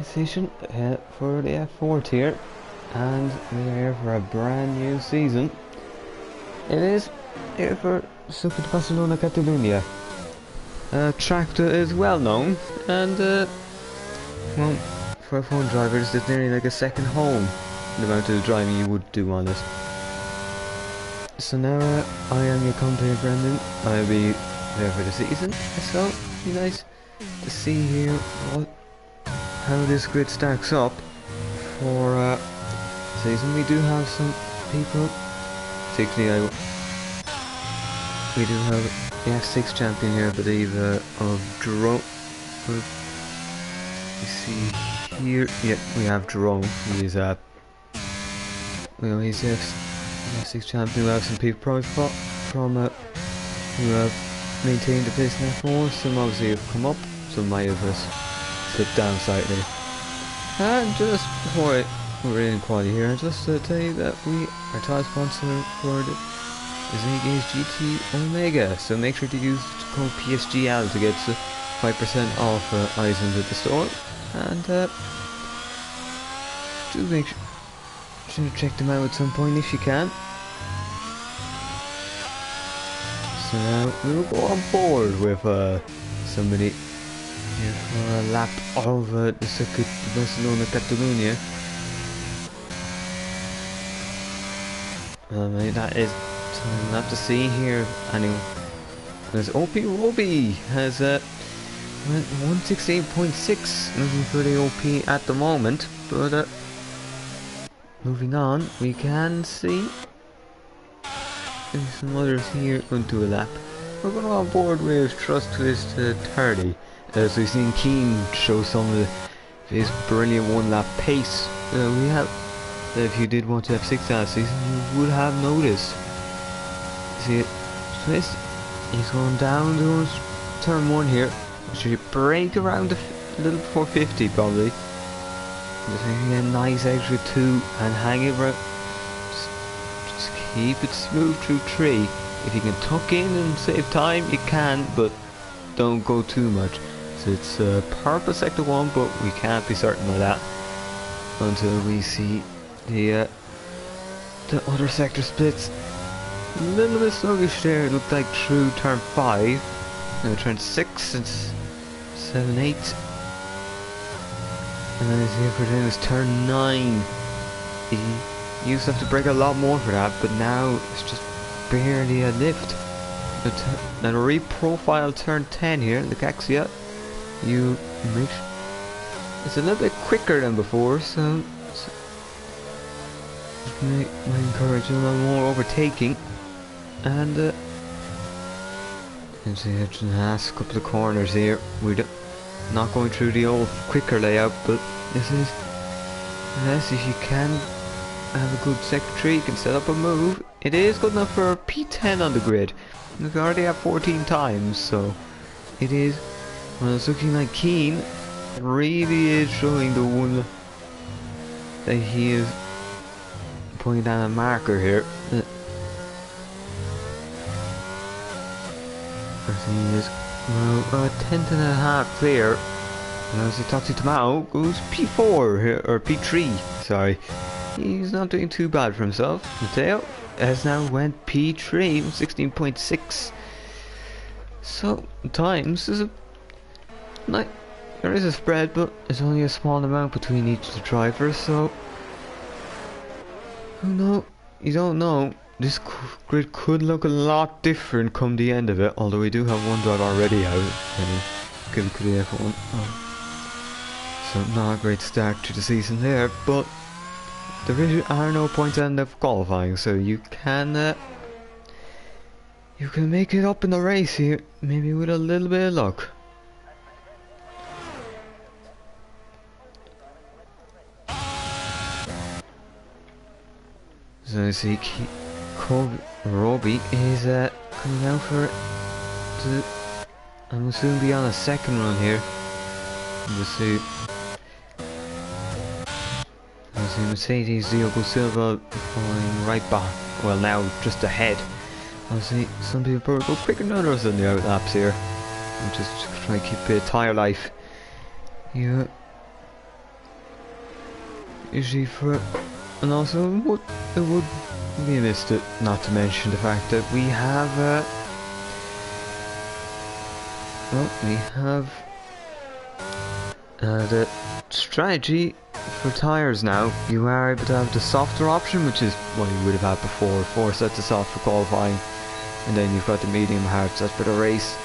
station for the F4 tier, and we are here for a brand new season. It is here for Super Barcelona Catalunya. Track that is well known, and well, for F1 drivers it's nearly like a second home, the amount of driving you would do on it. So now I am your commentator Brendan. I'll be there for the season, so it'll be nice to see here how this grid stacks up for season. We do have some people, particularly we do have the F6 champion here, I believe, of Jerome. You see here, yeah, we have Jerome. He's well, he's the F6 champion. We have some people probably from who have maintained the place in F4. Some obviously have come up, some might have slipped down slightly. And just before we're in quality here, just to tell you that our title sponsor for the is GT Omega, so make sure to use the code PSGL to get 5% off items at the store, and do make sure to check them out at some point if you can. So now we'll go on board with somebody here for a lap of the Circuit de Barcelona Catalunya. That is we'll have to see here. Anyway, there's OP Roby has 168.6 looking for the OP at the moment, but moving on, we can see there's some others here going to a lap. We're going on board with Trust Twist 30, so we've seen Keen show some of his brilliant one lap pace. We have, if you did want to F6 last season, you would have noticed. See it, Twist, he's going down to turn 1 here. Should break around a little before 50 probably. Just making a nice extra 2 and hang it right. Just keep it smooth through 3. If you can tuck in and save time, you can, but don't go too much. So it's purple sector 1, but we can't be certain of that until we see the other sector splits. A little bit sluggish there, it looked like through turn 5, turn 6 and 7, 8, and then it's here for this turn 9. He used to have to break a lot more for that, but now it's just barely a lift. Then a reprofile turn 10 here, the Caxia, you make it's a little bit quicker than before, so might encourage a little more overtaking. And see the last couple of corners here. We're not going through the old quicker layout, but this is yes, if you can have a good secretary, you can set up a move. It is good enough for P10 on the grid. We already have 14 times, so it is. Well, it's looking like Keen really is showing the one that he is putting down a marker here. He is well, 10.5 clear, and as the Toxic Tomato goes P4 here, or P3, sorry. He's not doing too bad for himself. Mateo has now went P3 with 16.6. So times is there is a spread, but it's only a small amount between each of the drivers, so you don't know. This grid could look a lot different come the end of it, although we do have one drive already out, and could be F1. So not a great start to the season there, but there are no points end of qualifying, so you can make it up in the race here, maybe with a little bit of luck. So I see Roby is coming out for and will soon be on a second run here. We'll see. Mercedes Diogo Silva falling right back. Well, now just ahead. Obviously, some people probably go quicker than others in the outlaps here. I'm just trying to keep a tyre life. Yeah. usually for, and also it would be amiss to not to mention the fact that we have the strategy for tyres now. You are able to have the softer option, which is what you would have had before, 4 sets of soft for qualifying, and then you've got the medium hard sets for the race.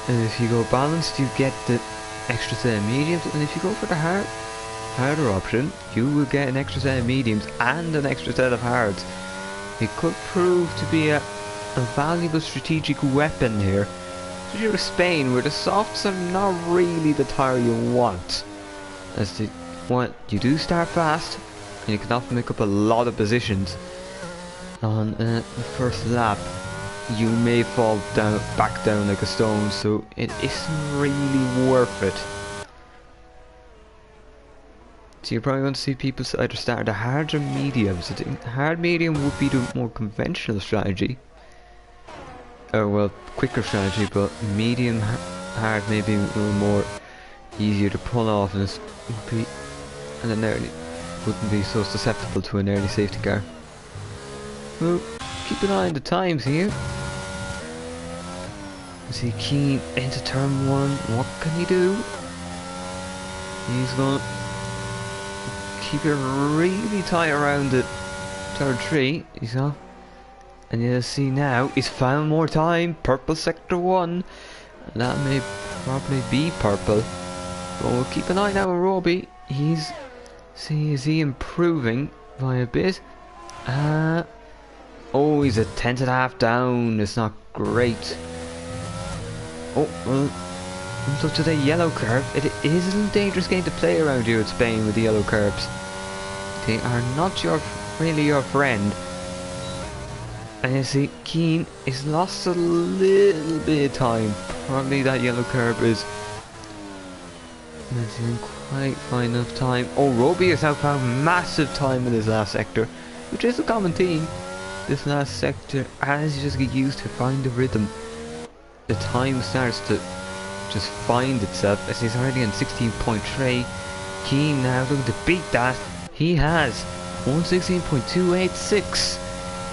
And if you go balanced, you get the extra set of mediums, and if you go for the harder option, you will get an extra set of mediums and an extra set of hards. It could prove to be a valuable strategic weapon here, especially with Spain, where the softs are not really the tyre you want. As the one, you do start fast, and you can often make up a lot of positions. On the first lap, you may fall back down like a stone, so it isn't really worth it. So you're probably going to see people either start the hard or medium. So the hard medium would be the more conventional strategy. Or well, quicker strategy, but medium hard may be a little more easier to pull off, and then early wouldn't be so susceptible to an early safety car. Well, keep an eye on the times here. See Keane into turn 1. What can he do? He's going to keep it really tight around the turn 3. He's off. And you'll see now he's found more time. Purple sector 1. That may probably be purple. But we'll keep an eye now on Robbie. Is he improving by a bit? Oh, he's a 10.5 down. It's not great. Oh, well, so to the yellow curb. It is a little dangerous game to play around here at Spain with the yellow curbs. They are not really your friend. And you see, Keane is lost a little bit of time. Probably that yellow curb is didn't quite find enough time. Oh, Roby has now found massive time in this last sector, which is a common theme. This last sector, as you just get used to find the rhythm, the time starts to just find itself, as he's already on 16.3. Keane now looking to beat that. He has 116.286.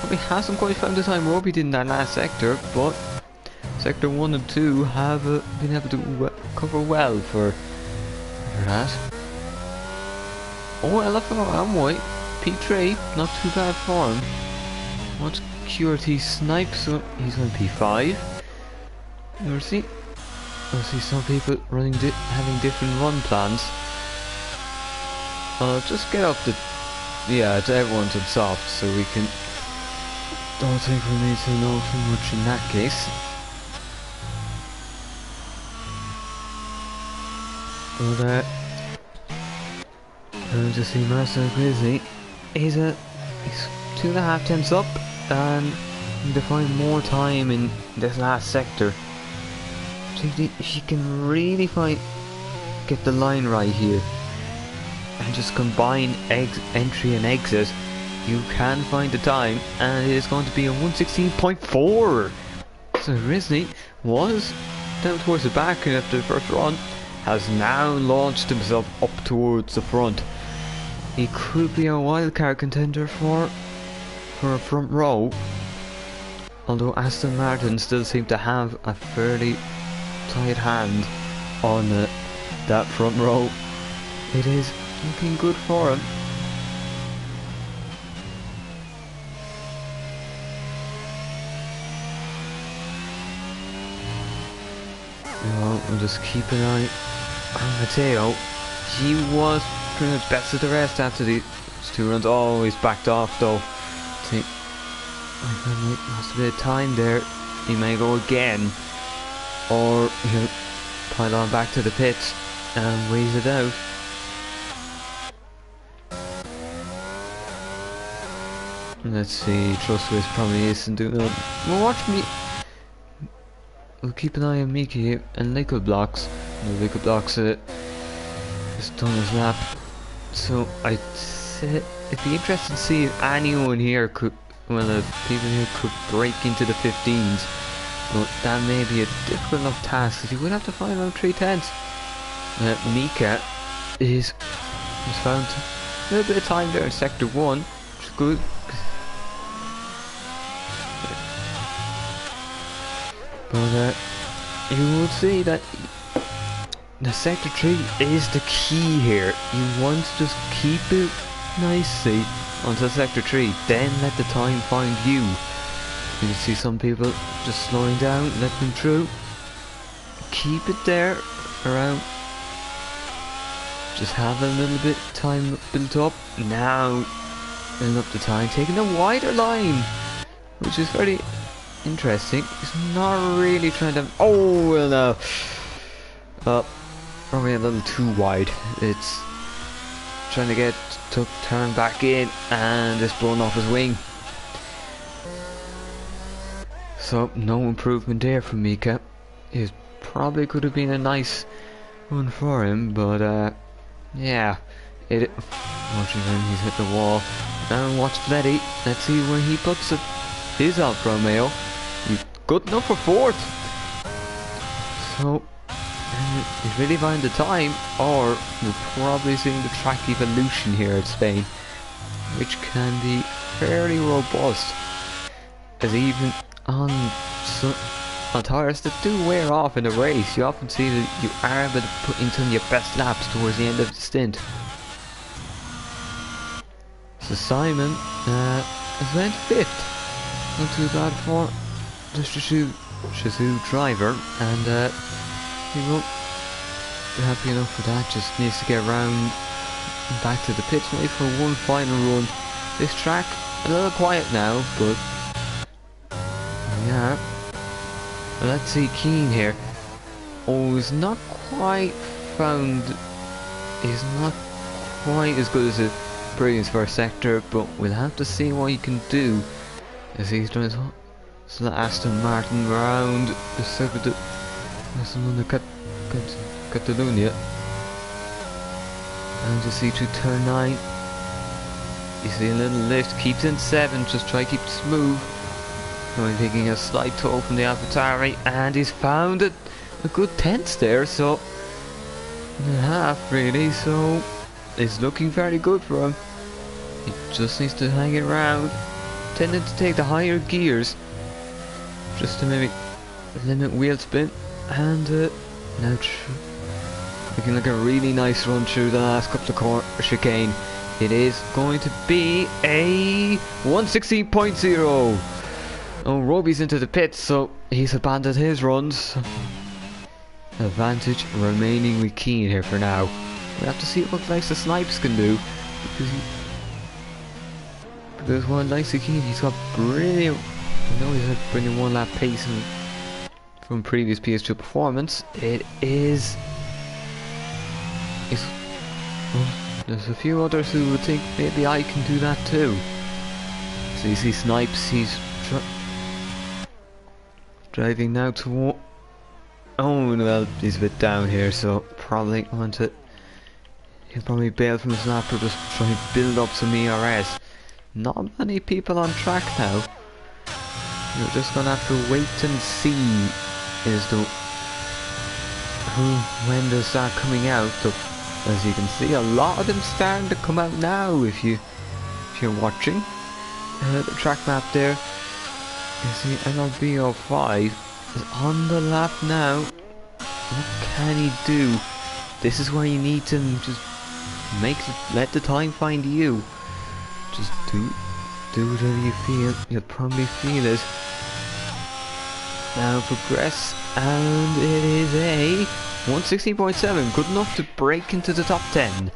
Probably hasn't quite found the time Roby did in that last sector, but sector 1 and 2 have been able to cover well for that. Oh, LFO Amway, P3, not too bad for him. What's QRT Snipe, so he's on P5. We'll see some people having different run plans. I'll just get up to everyone's on soft, so we can. Don't think we need to know too much in that case. But just see Marcel Grizzly. He's 2.5 tenths up, and to find more time in this last sector. So if you can really get the line right here, and just combine entry and exit, you can find the time, and it is going to be a 116.4. So Grizzly was down towards the back after the first run, has now launched himself up towards the front. He could be a wildcard contender for a front row, although Aston Martin still seem to have a fairly tight hand on that front row. It is looking good for him. We'll just keep an eye on Matteo. He was pretty much best of the rest after these 2 runs. Oh, he's backed off though. I think he lost a bit of time there. He may go again, or he'll pile on back to the pits and wait it out. Let's see, Trustwiz probably isn't doing it. Well, watch me. We'll keep an eye on Miki here, and Liquid Blocks. Liquid Blocks has done his lap. So I'd say it'd be interesting to see if anyone here could, people here could break into the 15s. But that may be a difficult enough task, because you would have to find around 3 tenths. Mika has found A little bit of time there in sector 1, which is good. But you will see that the sector 3 is the key here. You want to just keep it nicely onto sector 3, then let the time find you. You can see some people just slowing down, let them through. Keep it there around. Just have a little bit of time built up. Now build up the time, taking a wider line, which is very interesting. He's not really trying to. Oh well, no. Probably a little too wide. It's trying to get to turn back in, and it's blown off his wing. So no improvement there from Mika. It probably could have been a nice one for him, but yeah, watching him, he's hit the wall. Now watch Fleddy. Let's see where he puts it. His Alfa Romeo. He's good enough for 4th. So he's really finding the time, or we're probably seeing the track evolution here at Spain, which can be fairly robust, as even on tires that do wear off in a race, you often see that you are able to put into your best laps towards the end of the stint. So Simon has went 5th. Not too bad for the Shazoo driver, and he won't be happy enough for that. Just needs to get around back to the pits maybe for one final run. This track a little quiet now, but yeah. Let's see Keane here. Oh, he's not quite found. He's not quite as good as the previous first sector, but we'll have to see what he can do as he's trying to slot Aston Martin around the circuit of Catalonia. And you see through turn 9, you see a little lift, keeps in 7, just try to keep it smooth. Only taking a slight toe from the AlphaTauri, and he's found a good 10th there, so and a half really, so it's looking very good for him. He just needs to hang it around, tending to take the higher gears just to maybe limit wheel spin, and now looking like a really nice run through the last couple of chicane. It is going to be a 116.0. Oh, Roby's into the pits, so he's abandoned his runs. Advantage remaining with Keane here for now. We have to see what Lisa Snipes can do, because one Lisa Keane, he's got brilliant. I know he's had brilliant 1 lap pace from previous PS2 performance. It is. Well, there's a few others who would think maybe I can do that too. So you see Snipes, he's driving now to. Oh well, he's a bit down here, so probably he'll probably bail from his lap or just try and build up some ERS. Not many people on track now. You're just gonna have to wait and see when they start coming out. So, as you can see, a lot of them starting to come out now. If you're watching the track map there. You see MLB 05 is on the lap now. What can he do? This is where you need to just let the time find you. Just do whatever you feel. You'll probably feel it. Now progress, and it is a 116.7, good enough to break into the top 10.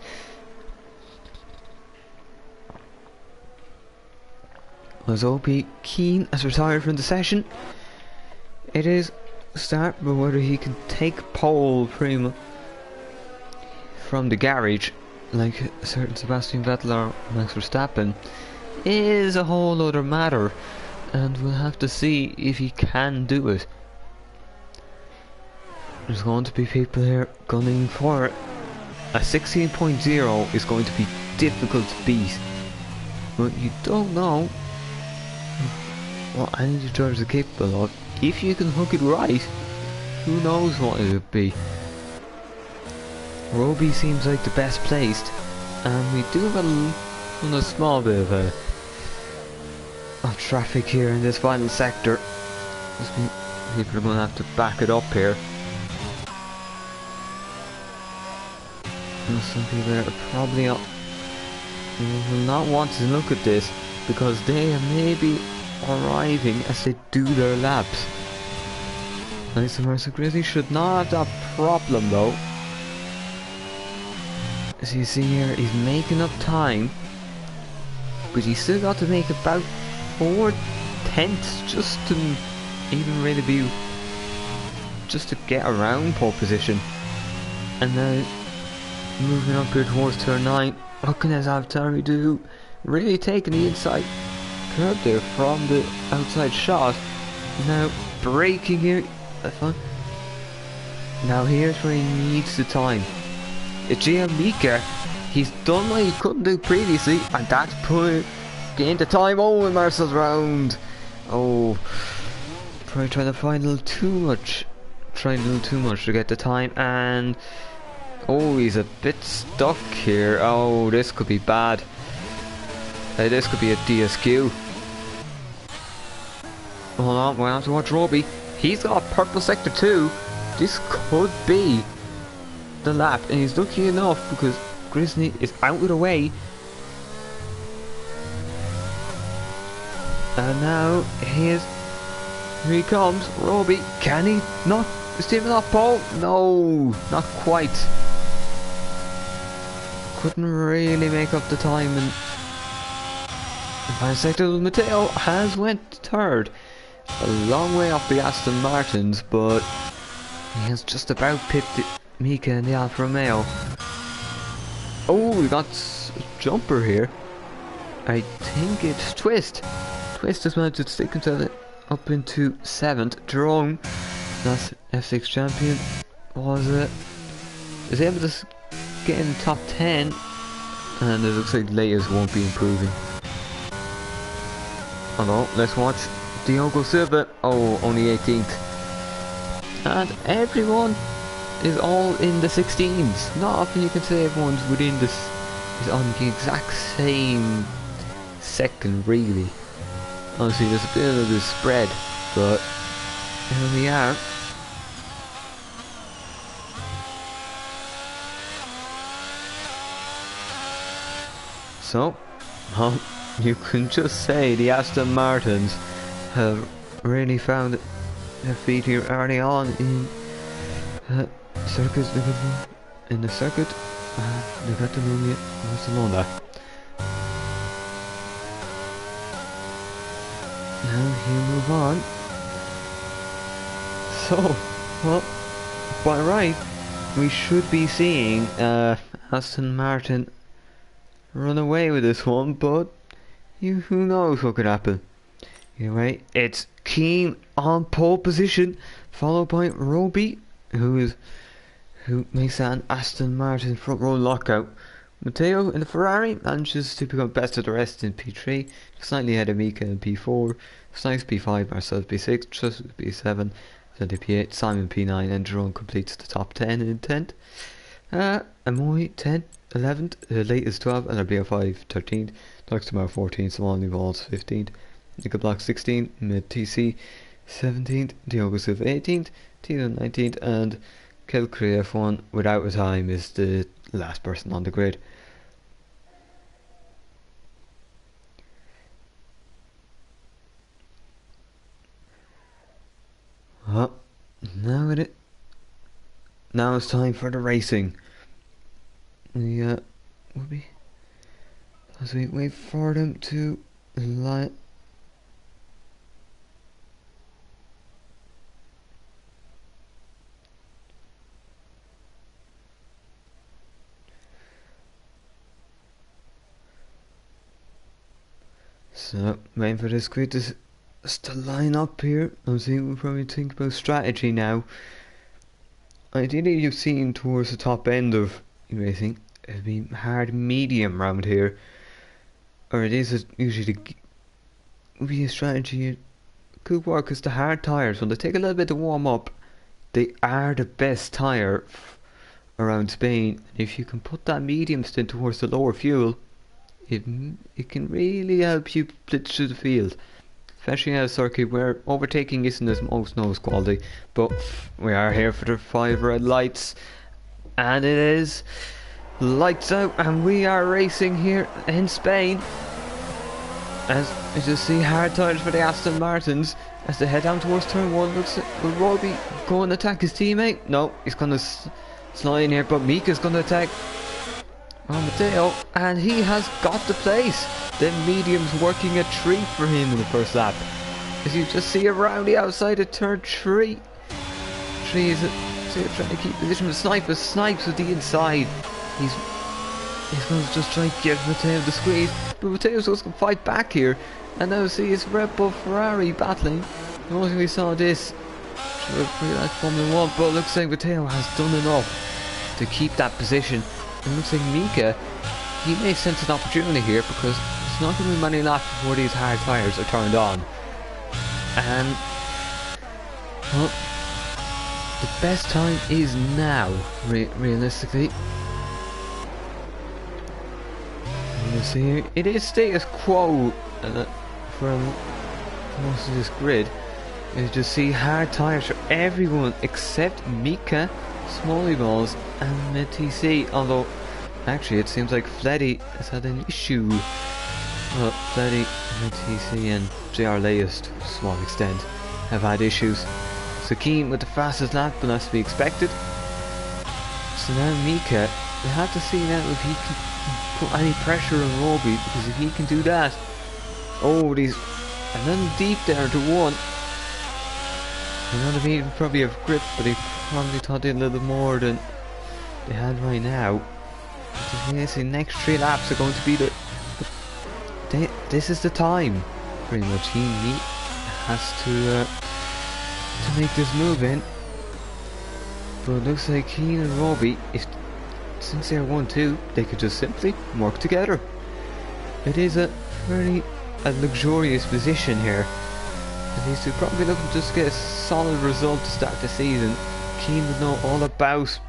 As OP Keane has retired from the session, it is start, but whether he can take pole prima from the garage like a certain Sebastian Vettel or Max Verstappen is a whole other matter, and we'll have to see if he can do it. There's going to be people here gunning for it. A 16.0 is going to be difficult to beat, but you don't know what any of the drivers are capable of. If you can hook it right, who knows what it would be. Roby seems like the best placed. And we do have a small bit of traffic here in this final sector. People are going to have to back it up here. And some people are probably will not want to look at this because they may be arriving as they do their laps. Nice Mercer Grizzly should not have that problem though. As you see here, he's making up time, but he's still got to make about 4/10 just to even really be, just to get around pole position. And now moving up here towards turn 9, what can his AlphaTauri do? Really taking the inside curb there from the outside shot. Now braking here. That's fine. Now here's where he needs the time. It's Mika. He's done what he couldn't do previously, and that's getting the time. Oh, in Marcel's round. Oh, probably trying to find a little too much. Trying a little too much to get the time, and oh, he's a bit stuck here. Oh, this could be bad. This could be a DSQ. Hold on, we'll have to watch Roby. He's got a purple sector too. This could be the lap, and he's lucky enough because Grizzly is out of the way. And now here he comes, Roby. Can he not? Is Steven off pole? No, not quite. Couldn't really make up the time, and the final sector, Matteo has went third. A long way off the Aston Martins, but he has just about pipped Mika and the Alfa Romeo. Oh, we got a jumper here. I think it's Twist. Twist has managed to stick himself up into 7th. Jerome, that's F6 champion, is able to get in the top 10, and it looks like Layers won't be improving. Although, let's watch Diogo Silva. Oh, only 18th. And everyone is all in the 16s. Not often you can say everyone's within this, is on the exact same second, really. Honestly, there's a bit of this spread, but here we are. So, you can just say the Aston Martins have really found their feet here early on in circuits. In the circuit, they got to move Barcelona. Now here move on. So, well, by right, we should be seeing Aston Martin run away with this one, but who knows what could happen. Anyway, it's Keane on pole position, followed by Roby, who makes an Aston Martin front row lockout. Matteo in the Ferrari manages to become best of the rest in P3, slightly ahead of Mika in P4, Snipes P5, Marcel P6, Trust P7, Fede P8, Simon P9, and Jerome completes the top 10 in 10th. Amoy 10th, 11th, latest 12th, and Arbia 5, 13th, Luxembourg 14th, Smalley Walls 15th, Nickel Block 16th, Mid TC 17th, Diogo Silva 18th, Tito 19th, and Kelcree F1 without a time is the last person on the grid. Now it's time for the racing. Will be as we wait for them to line. So, waiting for this grid to line up here. I think we'll probably think about strategy now. Ideally, you've seen towards the top end of racing, it'll be hard medium round here. Or it is usually would be a strategy. It could work as the hard tyres, when they take a little bit to warm up, they are the best tyre, around Spain. If you can put that medium stint towards the lower fuel, it can really help you blitz through the field, especially in a circuit where overtaking isn't as most quality. But we are here for the 5 red lights, and it is lights out, and we are racing here in Spain. As you just see, hard tires for the Aston Martins as they head down towards turn 1. Looks like, will Roby go and attack his teammate? No, he's going to slide in here, but Mika's going to attack Matteo, and he has got the place. The medium's working a treat for him in the first lap. As you just see around the outside of turn 3. 3 is trying to keep position with Sniper. Snipes with the inside. He's going to just try and give Matteo the squeeze, but Matteo's just going to fight back here. And now see his Red Bull Ferrari battling. I don't think we saw this like Formula 1, but it looks like Matteo has done enough to keep that position. It looks like Mika, he may sense an opportunity here, because it's not going to be many laps before these hard tyres are turned on. And well, the best time is now, realistically. You see here, it is status quo from most of this grid. You just see hard tyres for everyone except Mika, Smalley Balls and TC, although actually it seems like Fleddy has had an issue. Well, Fleddy, TC and JR Layest to a small extent have had issues. So Keen with the fastest lap, but that's to be expected. So now Mika, we have to see now if he can put any pressure on Roby, because if he can do that, oh, these a little deep there to 1. I know the medium probably have grip, but they probably thought they had a little more than they had right now. The next 3 laps are going to be this is the time, pretty much. He has to make this move in. But it looks like Keen and Roby, since they're 1-2, they could just simply work together. It is a very luxurious position here. These two probably looking to just get a solid result to start the season. Keen would know all about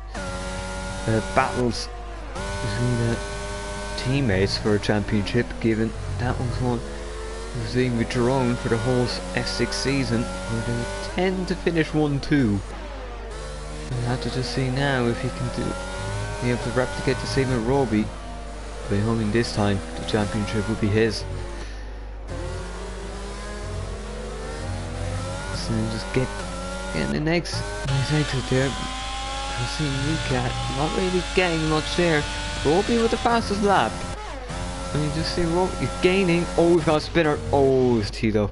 battles between teammates for a championship, given that was one he was being withdrawn for the whole F6 season, where they would tend to finish 1-2. We'll have to just see now if he can be able to replicate the same with Roby. By hoping this time the championship will be his. So just get the next nice exit there. I see Mika not really getting much there. Roby with the fastest lap. And you just see Roby gaining. Oh, we've got a spinner. Oh, it's Tito.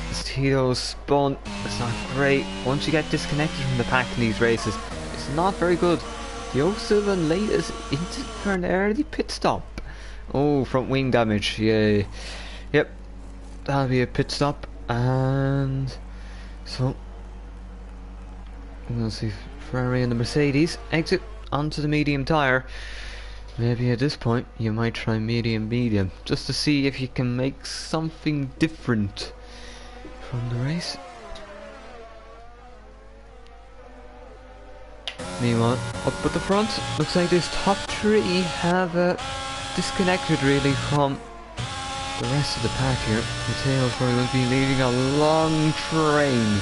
It's Tito's spun. It's not great. Once you get disconnected from the pack in these races, it's not very good. Yo Silva latest into for an early pit stop. Oh, front wing damage. Yeah. Yep. That'll be a pit stop. And so we'll see Ferrari and the Mercedes exit onto the medium tyre. Maybe at this point you might try medium just to see if you can make something different from the race. Meanwhile, up at the front, looks like this top 3 have disconnected really from the rest of the pack here. Matteo's probably going to be leading a long train.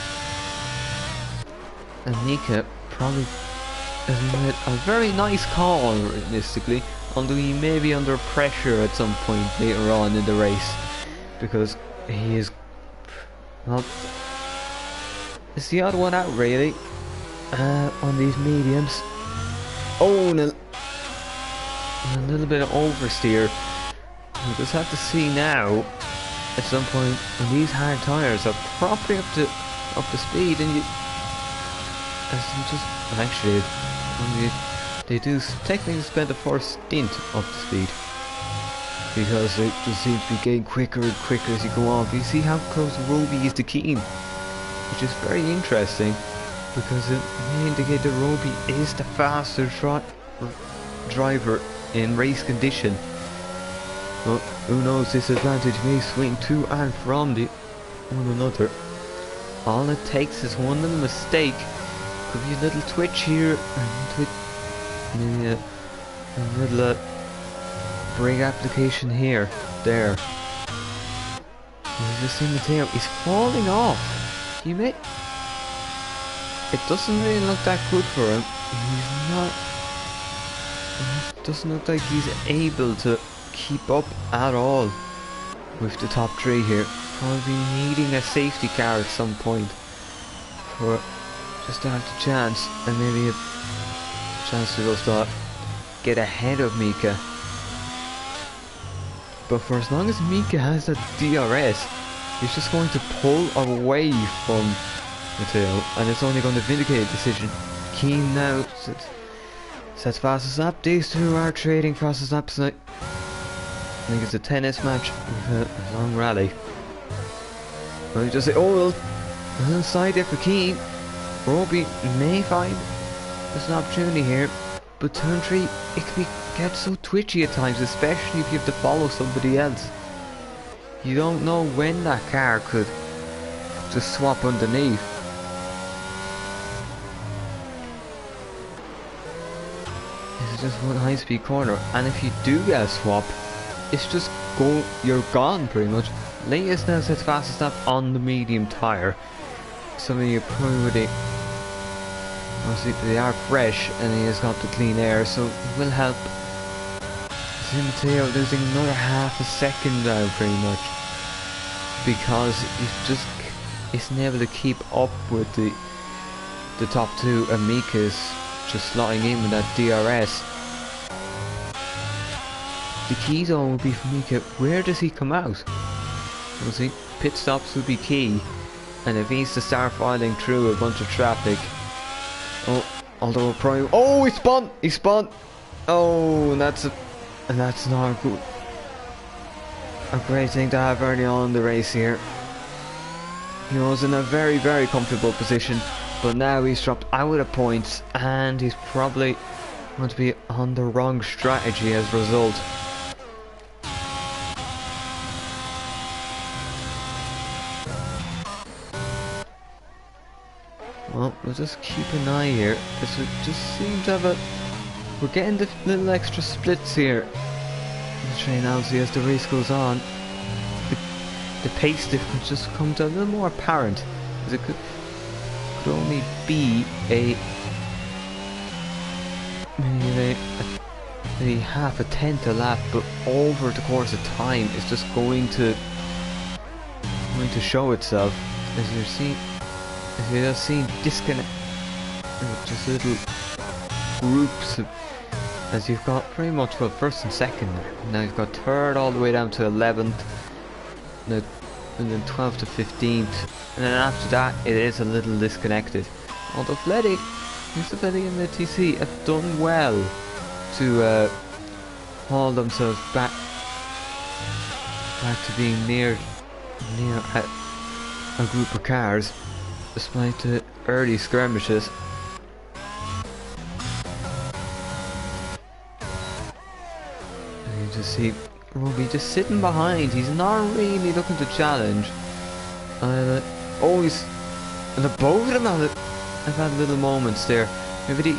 And Mika probably has made a very nice call, realistically, although he may be under pressure at some point later on in the race, because he is, well, it's the odd one out really on these mediums. Oh, and a little bit of oversteer. We'll just have to see now at some point when these hard tyres are properly up to speed, and actually they do technically spend the first stint up to speed, because they just seem to be getting quicker and quicker as you go on. But you see how close Roby is to Keane, which is very interesting, because it may indicate that Roby is the faster driver in race condition. But who knows, this advantage may swing to and from one another. All it takes is one little mistake Could be a little twitch here, maybe a little brake application here, there. You just see Matteo, he's falling off. You may. It doesn't really look that good for him. He's not. It doesn't look like he's able to keep up at all with the top three here. Probably needing a safety car at some point for just to have the chance, and maybe a chance to just get ahead of Mika. But for as long as Mika has that DRS, he's just going to pull away from Matteo, and it's only going to vindicate a decision. Keen now sets fastest lap. These two are trading fastest laps tonight. I think it's a tennis match with a long rally. Well, you just say, oh, well, a little side there for Keen. Roby may find there's an opportunity here, but turn 3, it can get so twitchy at times, especially if you have to follow somebody else. You don't know when that car could just swap underneath. This is just one high-speed corner, and if you do get a swap, it's just you're gone pretty much. Latest now sets fastest lap on the medium tyre. Some of you probably would. Obviously they are fresh, and he has got the clean air, so it will help. See Matteo losing another half a second now pretty much, because he's just isn't able to keep up with the top two, and Mika's just slotting in with that DRS. The key zone would be for Mika, where does he come out? We'll see. Pit stops would be key, and if he's to start filing through a bunch of traffic. Oh, although probably. Oh, he spun! He spun! Oh, and that's not a great thing to have early on in the race here. He was in a very, very comfortable position, but now he's dropped out of points, and he's probably going to be on the wrong strategy as a result. Well, we'll just keep an eye here, because we just seem to have we're getting the little extra splits here in the train, obviously, as the race goes on. The pace difference just becomes a little more apparent, as it could only be maybe half a tenth a lap, but over the course of time it's just going to show itself, as you're seeing. As you're just seeing disconnect, just little groups, as you've got pretty much, well, first and second now you've got third all the way down to 11th, and then 12th to 15th, and then after that it is a little disconnected. Although Fletty and the TC have done well to haul themselves back to being near a group of cars, despite the early skirmishes. And you just see Roby just sitting behind. He's not really looking to challenge. Oh, he's, and the both of them have had little moments there. Maybe you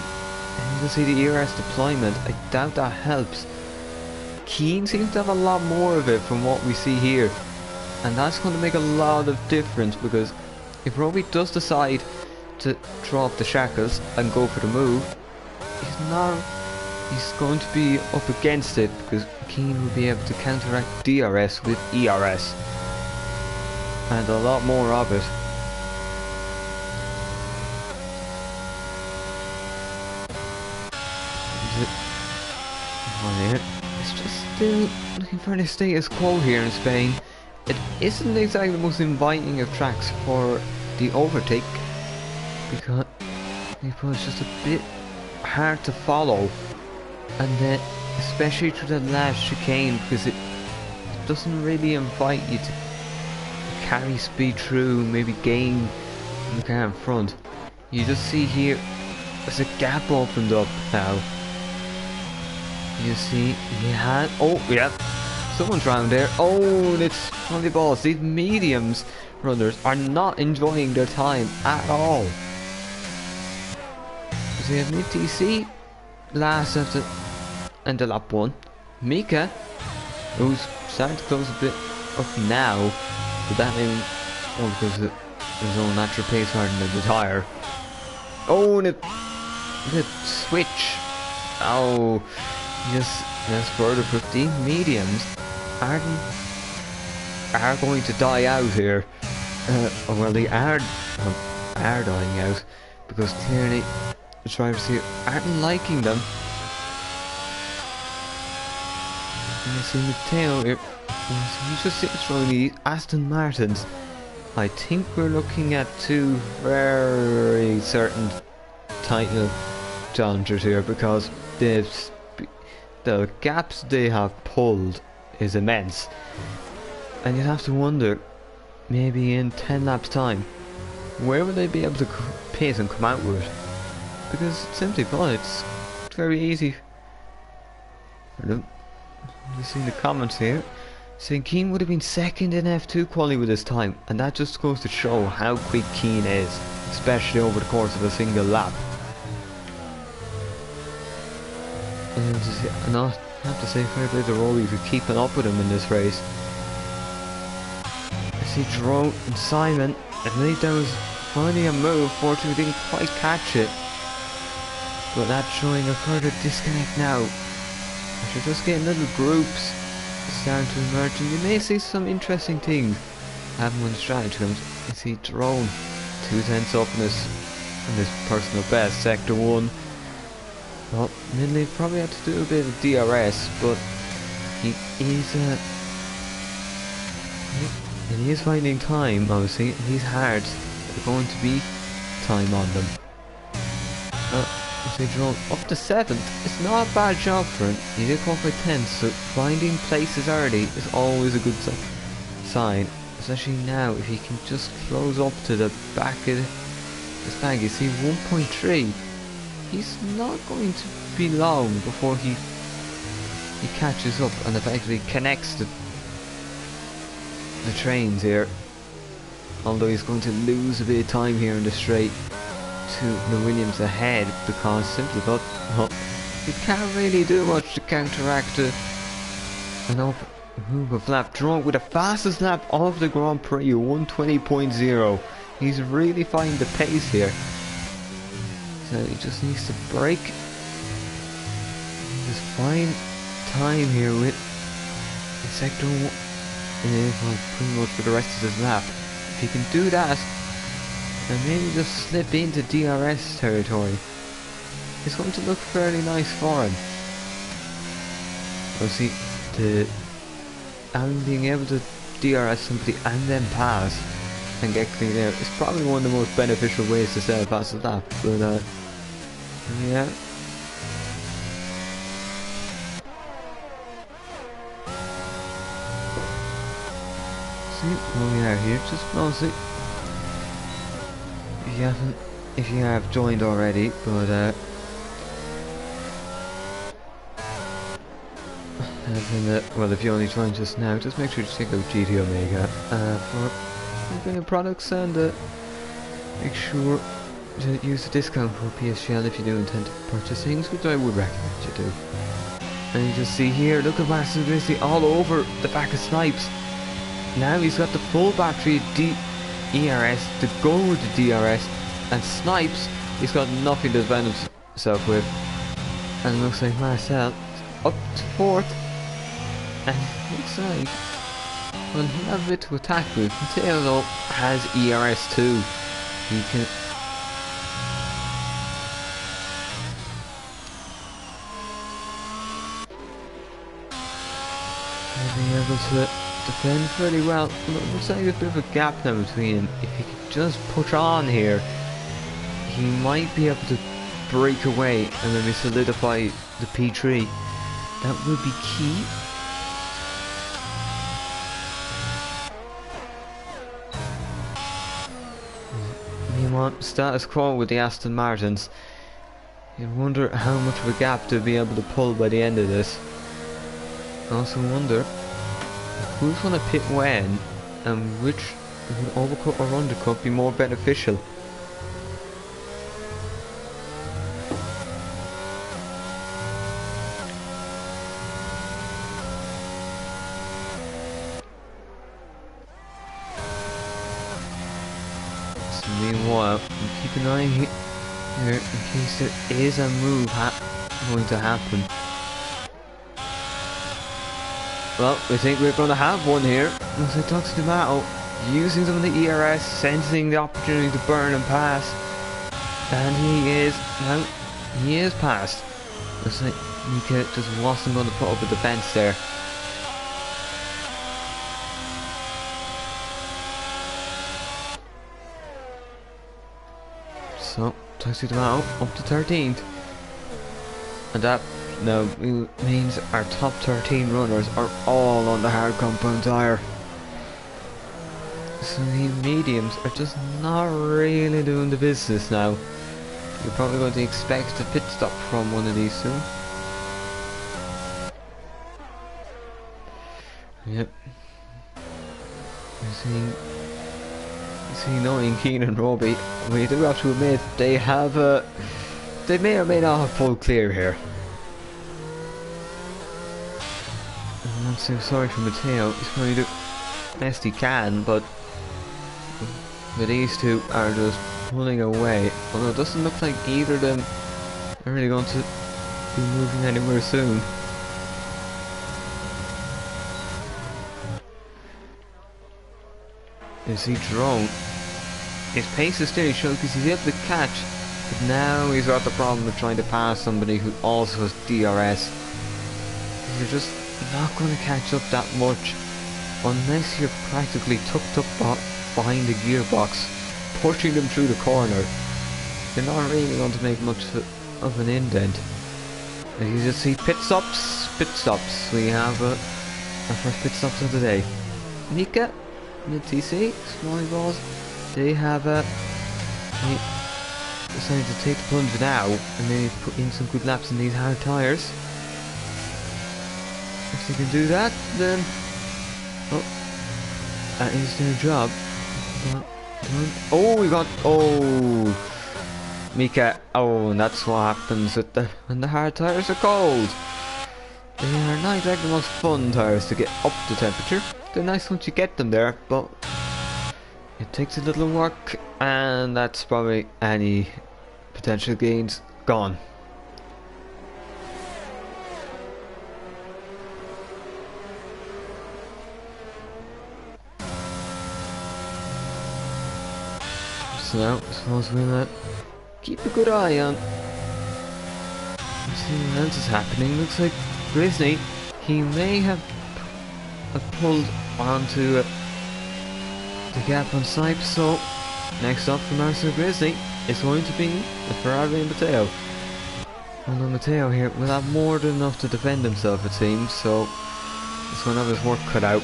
can see the ERS deployment. I doubt that helps. Keen seems to have a lot more of it from what we see here, and that's going to make a lot of difference, because if Roby does decide to throw up the shackles and go for the move, he's going to be up against it, because Keen will be able to counteract DRS with ERS, and a lot more of it. It's just still looking for the status quo here in Spain. It isn't exactly the most inviting of tracks for the overtake, because it's just a bit hard to follow, and then especially through the last chicane, because it doesn't really invite you to carry speed through, maybe gain the car in front. You just see here there's a gap opened up now. You see he had, oh yeah, someone's round there. Oh, and it's one of the balls. These mediums runners are not enjoying their time at all. So we have Nick TC last at the end of lap 1. Mika, who's starting to close a bit up now, but that may be because of his own natural pace rather than the tyre. Oh, and the switch. Oh, just further 15 mediums are going to die out here. Well, they are dying out because clearly the drivers here aren't liking them. And you see Matteo here, he's just throwing the Aston Martins. I think we're looking at two very certain title challengers here because the gaps they have pulled is immense. And you'd have to wonder, maybe in 10 laps time, where will they be able to pace and come out with it? Because simply put, it's very easy. You see the comments here saying Keane would have been second in F2 quali with his time, and that just goes to show how quick Keane is, especially over the course of a single lap. And I have to say fair play to Rory for keeping up with him in this race. I see Jerome and Simon, I believe that was finally a move. Fortunately didn't quite catch it, but that's showing a further disconnect now. You're just getting little groups starting to emerge, and you may see some interesting things happen when the strategy comes. You see Drone 2/10 up in his personal best, sector 1. Well, Midley probably had to do a bit of DRS, but he is finding time. Obviously, these hards are going to be time on them. See Jerome up to 7th. It's not a bad job for him. He did qualify 10th, so finding places early is always a good sign. Especially now, if he can just close up to the back of this bag. You see 1.3. He's not going to be long before he catches up and effectively connects the trains here. Although he's going to lose a bit of time here in the straight to the Williams ahead, because simply put, he can't really do much to counteract an open move of lap. Drawn with the fastest lap of the Grand Prix, 1:20.0. He's really finding the pace here. So he just needs to break this fine time here with sector 1 pretty much for the rest of his lap. If he can do that and maybe just slip into DRS territory, it's going to look fairly nice for him. Obviously, being able to DRS somebody and then pass and get clean air is probably one of the most beneficial ways to set a fastest lap. But yeah. See where we are here. Just mostly, if you have joined already, but well, if you only joined just now, just make sure to check out GT Omega for bringing products, and make sure to use the discount code PSGL if you do intend to purchase things, which I would recommend you do. And you just see here, look at Master Grizzly all over the back of Snipes. Now he's got the full battery ERS to go with the DRS, and Snipes, he's got nothing to defend himself with. And it looks like Marcel up to 4th, and it looks like, well, he'll have a bit to attack with. Mateo though has ERS too. He can be able to defend fairly well. It looks like there's a bit of a gap now between him. If he could just push on here, he might be able to break away and maybe solidify the P3. That would be key. Meanwhile, status quo with the Aston Martins. You'd wonder how much of a gap to be able to pull by the end of this. I also wonder who's going to pit when, and which would overcut or undercut be more beneficial. while. Keep an eye here in case there is a move going to happen. Well, we think we're going to have one here. Looks like Tunetank using some of the ERS, sensing the opportunity to burn and pass. And he is passed. Looks like Mika just wasn't going to put up a defense there. So, Tunetank up to 13th. And that now means our top 13 runners are all on the hard compound tyre. So the mediums are just not really doing the business now. You're probably going to expect a pit stop from one of these soon. Yep. You see, knowing Keen and Robbie, we do have to admit they may or may not have full clear here. I'm not so sorry for Matteo. He's probably doing the best he can, but these two are just pulling away. Although it doesn't look like either of them are really going to be moving anywhere soon. You see Drone, his pace is still showing because he's able to catch, but now he's got the problem of trying to pass somebody who also has DRS. You're just not going to catch up that much unless you're practically tucked up behind the gearbox, pushing them through the corner. You're not really going to make much of an indent. As you just see pit stops. We have our first pit stops of the day. Mika, mid-TC, Smalley Balls, they have decided to take the plunge now and maybe put in some good laps in these hard tyres. If they can do that, then that is their job. Mika. Oh, and that's what happens with when the hard tyres are cold. They are not exactly the most fun tyres to get up to temperature. They're nice once you get them there, but it takes a little work, and that's probably any potential gains gone. So now, I suppose we'll keep a good eye on see what else is happening. Looks like Grizzly, he may have pulled onto the gap on Sipes. So next up from Marcel Grizzly is going to be the Ferrari and Matteo. Although Matteo here will have more than enough to defend himself, it seems, so he's going to have his work cut out.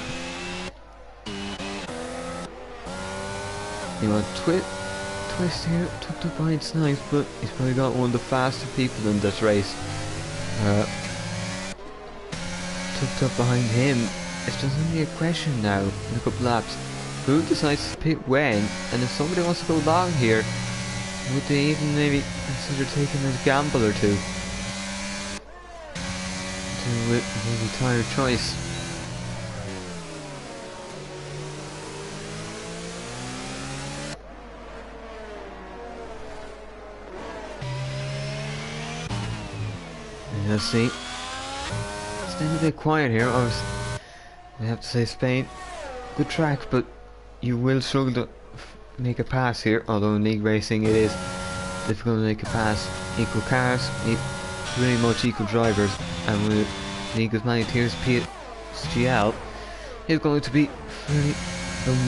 You want Twist here, tucked up behind Snipes, but he's probably got one of the faster people in this race. Tucked up behind him, it's just only a question now in a couple laps. Who decides to pit when, and if somebody wants to go long here, would they even maybe consider taking a gamble or two? To maybe tire choice. Let's see. It's been a bit quiet here. I have to say Spain, good track, but you will struggle to make a pass here. Although in league racing it is difficult to make a pass. Equal cars, pretty much equal drivers, and with league as many tiers, PSGL is going to be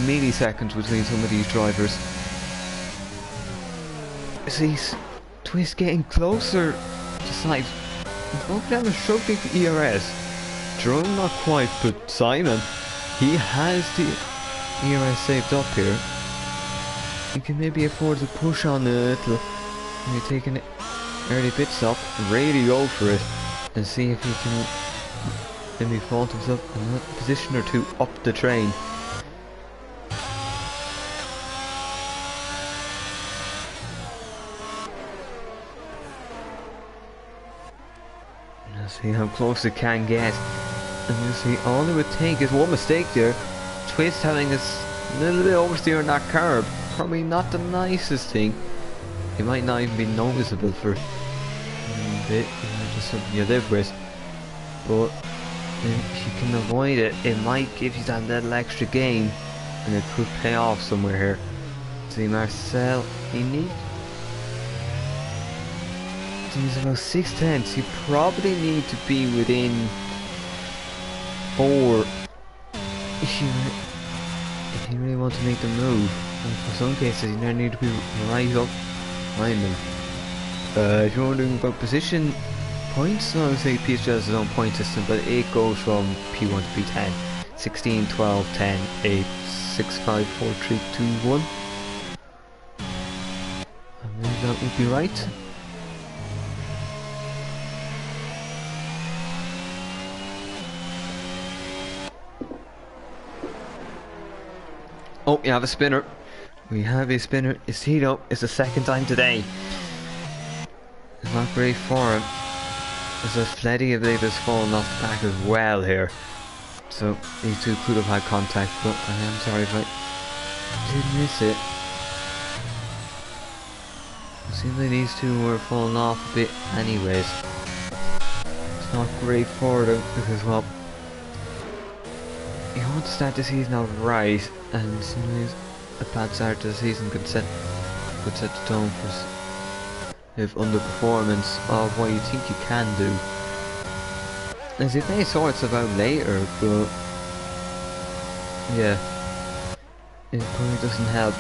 milliseconds between some of these drivers. See, Twist getting closer to Snipes. Both them are struggling for ERS. Jerome not quite, but Simon, he has the ERS saved up here. He can maybe afford to push on a little. Maybe take an early pit stop, really go for it, and see if he can maybe fault himself in a position or two up the train. See how close it can get, and you see all it would take is one mistake there. Twist having this little bit oversteer on that curb, probably not the nicest thing. It might not even be noticeable for a bit, just something you live with. But if you can avoid it, it might give you that little extra gain, and it could pay off somewhere here. See, Marcel, he's about 6/10. You probably need to be within 4 if you really want to make the move. And for some cases, you now need to be right up behind them. If you're wondering about position points, I would say PSGL has its own point system, but it goes from P1 to P10, 16, 12, 10, 8, 6, 5, 4, 3, 2, 1. I believe that would be right. Oh, you have a spinner. We have a spinner. It's Tito. It's the second time today. It's not great for him. There's a Fleddy, I believe, has fallen off the back as well here. So these two could have had contact, but I am sorry if I did miss it. It seems like these two were falling off a bit anyways. It's not great for them because, well, you want to start the season out right, and sometimes a bad start to the season could set the tone for if underperformance of what you think you can do. As it may sort itself out later, but yeah, it probably doesn't help.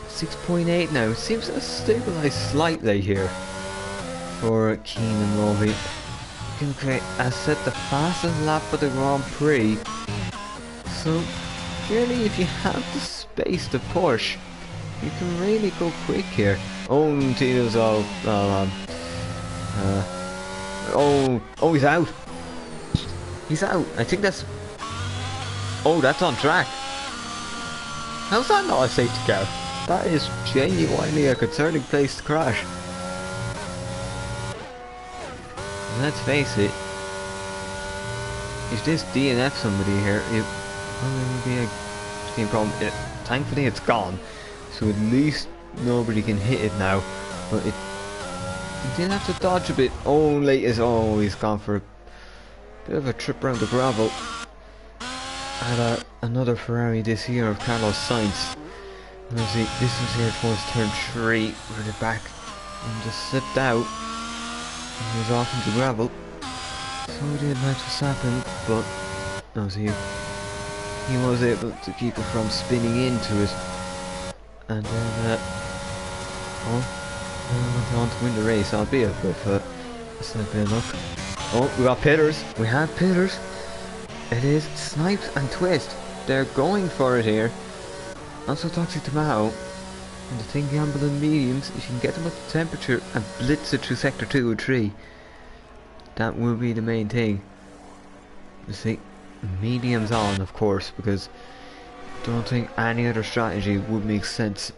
6.8 now. It seems to have stabilised slightly here for Keane and Robbie. Can create, as said, the fastest lap of the Grand Prix. So clearly, if you have the space to push, you can really go quick here. Oh, Tito's all. Oh, he's out. He's out. I think that's. Oh, that's on track. How's that not a safety car? That is genuinely a concerning place to crash. Let's face it, if this DNF somebody here, it would be a extreme problem. Thankfully it's gone, so at least nobody can hit it now. But it did have to dodge a bit. Oh, he's gone for a bit of a trip around the gravel. And another Ferrari this year of Carlos Sainz. See, this was here towards turn 3, with it back and just slipped out. He was off into gravel, so did Max Verstappen, but obviously he was able to keep it from spinning into it, and then went on to win the race, albeit with a slight bit of luck. Oh, we got pitters. We have pitters. It is Snipes and Twist. They're going for it here. Also Toxic Tomato. And the thing gamble in mediums, if you can get them up to temperature and blitz it through sector 2 or 3, that will be the main thing. You see, mediums on, of course, because I don't think any other strategy would make sense.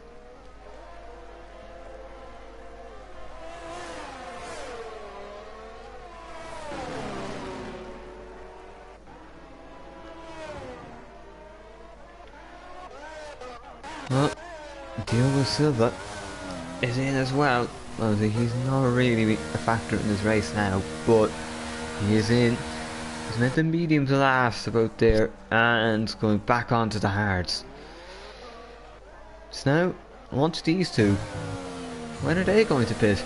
Well, Diogo Silva is in as well. Well, he's not really a factor in this race now, but he is in. He's meant the mediums last about there, and going back onto the hards. So now, on to these two. When are they going to pit?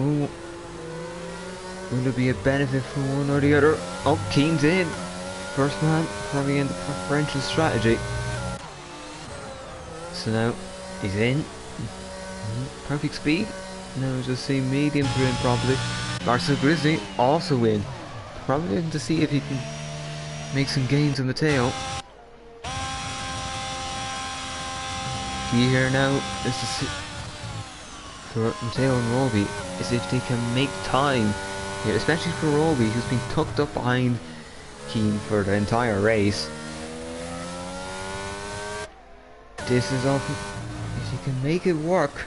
Ooh. Will there be a benefit for one or the other? Oh, Keane's in. First man, probably in the preferential strategy. So now, he's in. Perfect speed. Now we'll just see medium for him probably. Marcel Grizzly also in. Probably looking to see if he can make some gains on Matteo. Key here now is to see for Matteo and Roby is if they can make time here, especially for Roby, who's been tucked up behind Keane for the entire race. This is often, if he can make it work,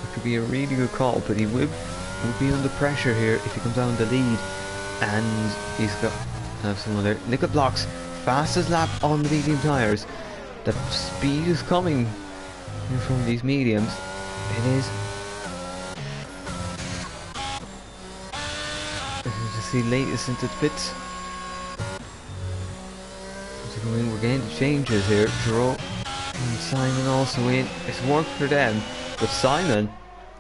it could be a really good call, but he will be under pressure here if he comes down the lead, and he's got have some other nickel blocks fastest lap on the medium tyres. The speed is coming from these mediums. It is. To see latest into the pits. We're getting changes here. Jerome and Simon also in. It's worked for them, but Simon,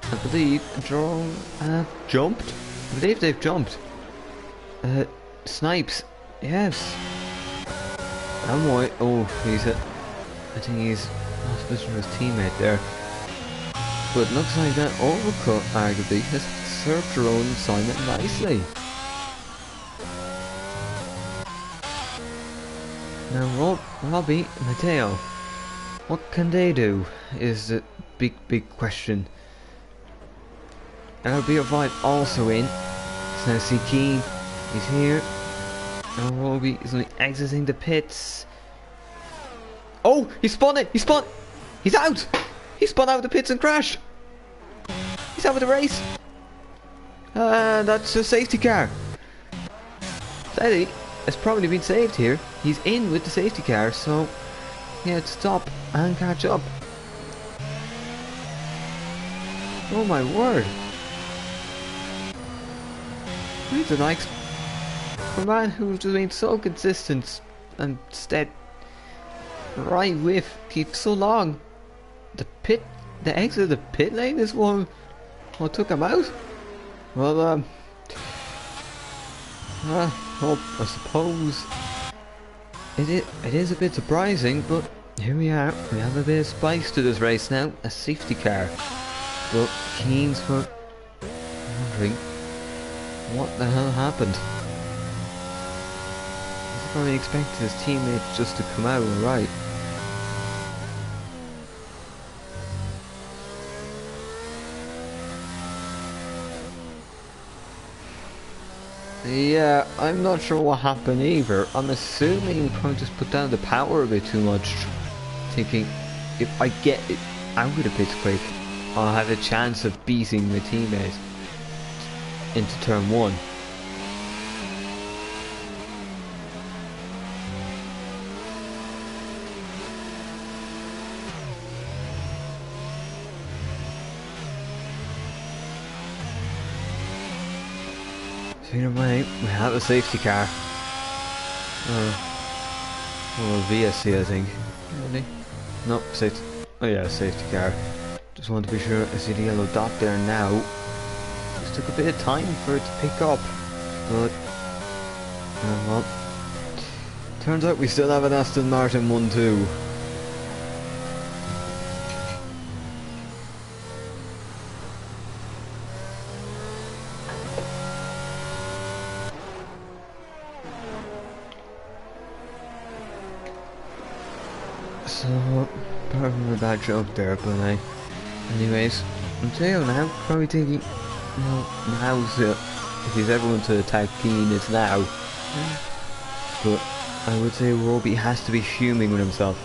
I believe, Jerome have jumped. I believe they've jumped. Snipes, yes. And why? Oh, I think he's not listening to his teammate there. But it looks like that overcut arguably has served Jerome and Simon nicely. Now Robbie and Matteo, what can they do is the big question. RB5 also in. So now see Keane, he's here. Now Robbie is only exiting the pits. Oh, he spun it! He's out! He spun out of the pits and crashed! He's out of the race! That's a safety car. Eddie has probably been saved here. He's in with the safety car, so he had to stop and catch up. Oh my word! Who's the likes for a man who's been so consistent and steady, right with keep so long. The exit of the pit lane is what took him out. Well, I suppose it is a bit surprising, but here we are. We have a bit of spice to this race now. A safety car. But Keane's for wondering what the hell happened. He's probably expected his teammates just to come out alright. Yeah, I'm not sure what happened either. I'm assuming he probably just put down the power a bit too much, thinking if I get it out of the pits quick, I'll have a chance of beating my teammates into turn 1. Either way, we have a safety car. Well, VSC I think. Really? No, safety. Oh yeah, safety car. Just want to be sure. I see the yellow dot there now. Just took a bit of time for it to pick up, but well, turns out we still have an Aston Martin 1-2. So, pardon the bad joke there, but anyways, Matteo now probably thinking, well, now's it. If he's ever going to attack Keane, it's now. But I would say Robbie has to be fuming with himself.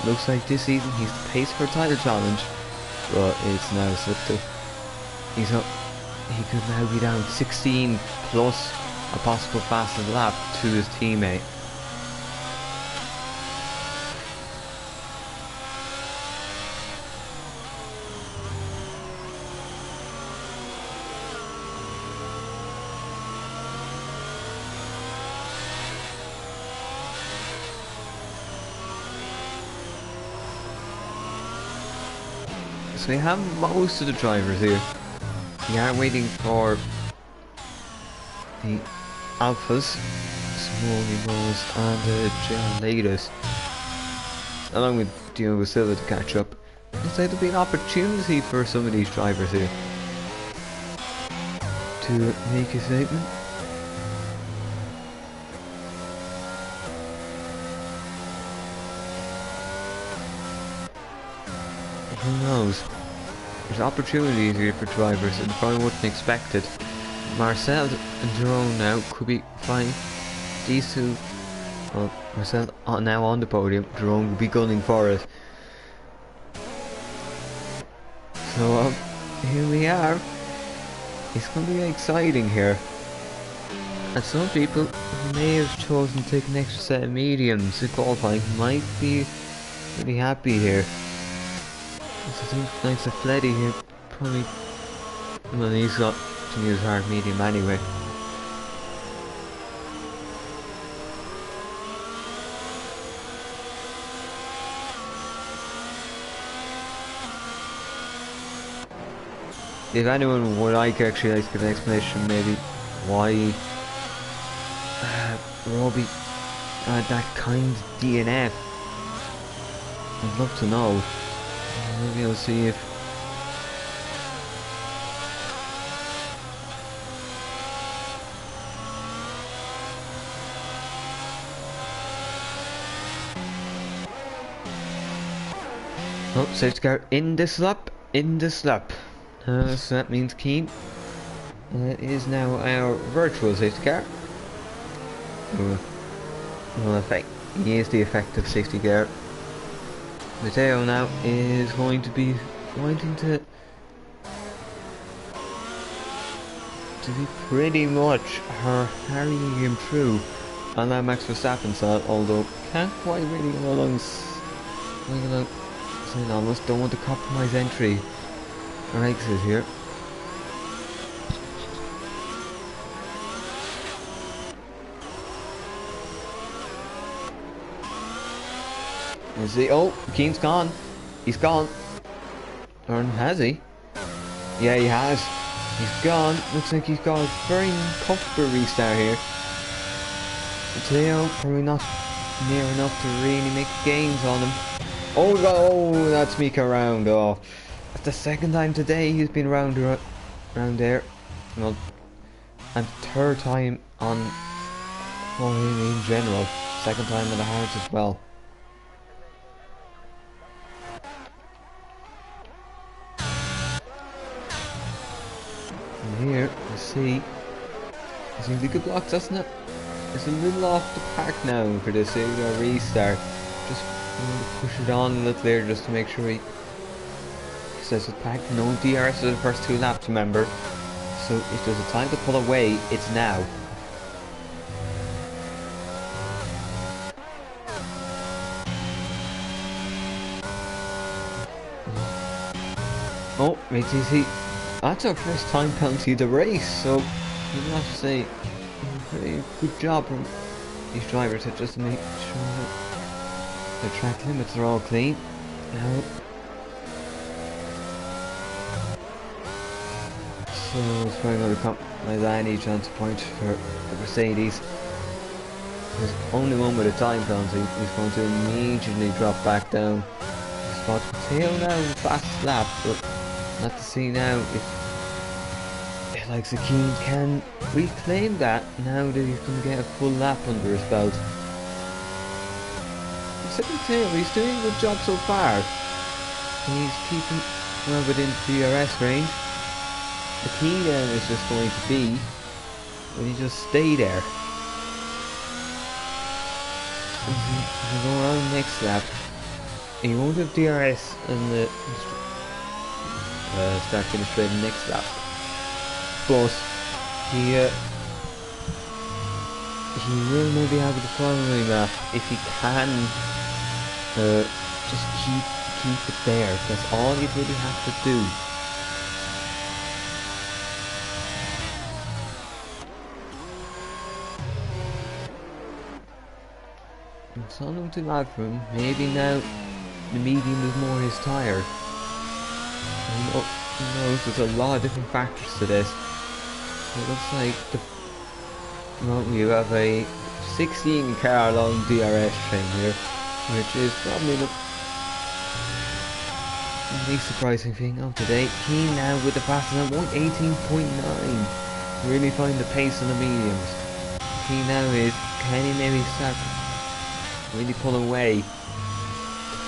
Looks like this season he's the pace for a title challenge, but it's now slipped to. He could now be down 16 plus a possible fastest lap to his teammate. So we have most of the drivers here. We are waiting for the Alphas, Small Eagles and the Geladas, along with Diogo Silva to catch up. Looks like there'll be an opportunity for some of these drivers here to make a statement. Who knows? There's opportunities here for drivers that probably wouldn't expected. Marcel and Jerome now could be fine. These two, well, Marcel now on the podium, Jerome will be gunning for it. So here we are. It's going to be exciting here. And some people who may have chosen to take an extra set of mediums in qualifying might be really happy here. So I think Knights of Fleddy here probably, well, he's got to use hard medium anyway. If anyone would actually like to give an explanation, maybe why Robbie had that kind of DNF, I'd love to know. Maybe I'll see if oh, safety car in this lap, so that means Keen is now our virtual safety car. Well, effect, he is the effective safety car. Mateo now is going to be wanting to be pretty much harrying him through on that Max Verstappen side, although can't quite really go along. I almost don't want to compromise entry or exit here. You see, oh, Keen's gone. He's gone. Or has he? Yeah, he has. He's gone. Looks like he's got a very comfortable restart here. Mateo probably not near enough to really make gains on him. Oh, oh, that's Mika round. Oh, that's the second time today he's been round there. Well, and third time on for him in general. Second time in the hearts as well. And here, you see, it's a good block, doesn't it? It's a little off the pack now for this restart. Just push it on a little there just to make sure he says it's packed. No DRS for the first 2 laps, remember. So if there's a time to pull away, it's now. Oh, wait, you see, that's our first time penalty of the race, so you have to say, good job from these drivers to just make sure that the track limits are all clean. Now, so it's probably going to compromise any chance of point for the Mercedes. There's only one with a time penalty. He's going to immediately drop back down. Spot Mateo now fast lap, but not to see now if like Keen can reclaim that now that he's going to get a full lap under his belt. Mateo, he's doing a good job so far. He's keeping well within DRS range. The key then is just going to be when you just stay there. If you go around next lap, he won't have DRS in the start finish straight next lap. But he will maybe have the following lap if he can just keep it there. That's all you really have to do. It's not looking too bad for him. Maybe now the medium is more his tyre. Who knows, there's a lot of different factors to this. It looks like you have a 16 car long DRS train here, which is probably the least surprising thing of today. Keen now with the fastest at 1:18.9. Really find the pace on the mediums. Keen now is, can he maybe start really pull away? The